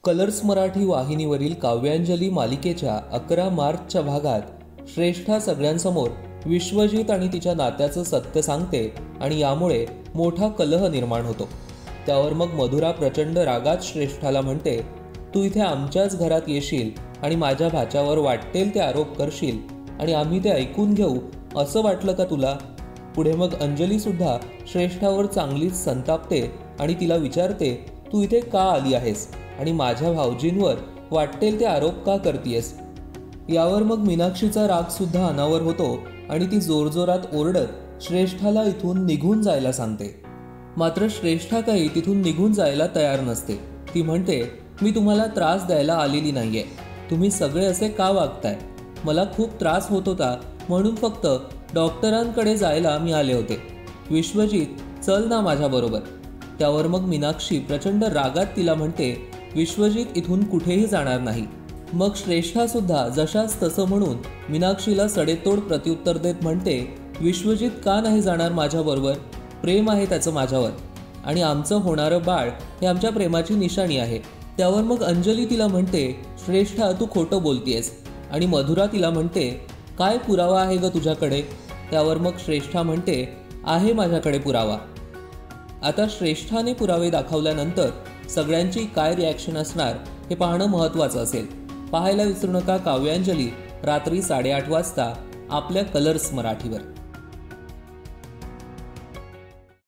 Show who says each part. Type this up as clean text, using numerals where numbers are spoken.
Speaker 1: Colours Marathi वाहिनीवरील काव्यांजली मालिकेच्या 11 मार्चच्या भागात श्रेष्ठा सगळ्यांसमोर विश्वजित आणि तिच्या नात्याचं सत्य सांगते आणि यामुळे मोठा कलह निर्माण होतो। त्यावर मग मधुरा प्रचंड रागात श्रेष्ठाला म्हणते, तू इथे आमच्याच घरात येशील आणि माझ्या भाच्यावर वाटेल ते आरोप करशील आणि आम्ही ते ऐकून घेऊ असं वाटलं का तुला? पुढे मग अंजली सुद्धा श्रेष्ठावर चांगलीच संतापते आणि तिला विचारते, तू इथे का आली आहेस आणि माझ्या भाऊजींवर वाटेल ते आरोप का करतेस? यावर मग मीनाक्षीचा राग सुद्धा अनावर होतो आणि ती जोरजोरात ओरडत श्रेष्ठाला इथून निघून जायला सांगते। मात्र श्रेष्ठा काही तिथून निघून जायला तयार नसते। ती म्हणते, मी तुम्हाला त्रास द्यायला आलेली नाहीये, तुम्ही सगळे असे का वागताय? मला खूप त्रास होत होता म्हणून फक्त डॉक्टरांकडे जायला मी आले होते। विश्वजित, चल ना माझ्याबरोबर। त्यावर मग मीनाक्षी प्रचंड रागात तिला म्हणते, विश्वजित इथून कुठेही जाणार नाही। मग श्रेष्ठा सुद्धा जशाच तसं म्हणून मीनाक्षीला सडेतोड प्रत्युत्तर देत म्हणते, विश्वजित का नाही जाणार माझ्याबरोबर? प्रेम आहे त्याचं माझ्यावर आणि आमचं होणारं बाळ हे आमच्या प्रेमाची निशाणी आहे। त्यावर मग अंजली तिला म्हणते, श्रेष्ठा तू खोटं बोलतेस। आणि मधुरा तिला म्हणते, काय पुरावा आहे ग तुझ्याकडे? त्यावर मग श्रेष्ठा म्हणते, आहे माझ्याकडे पुरावा। आता श्रेष्ठाने पुरावे दाखवल्यानंतर सगळ्यांची काय रिॲक्शन असणार हे पाहणं महत्त्वाचं असेल। पाहायला विसरू नका काव्यांजली रात्री 8:30 वाजता आपल्या कलर्स मराठीवर।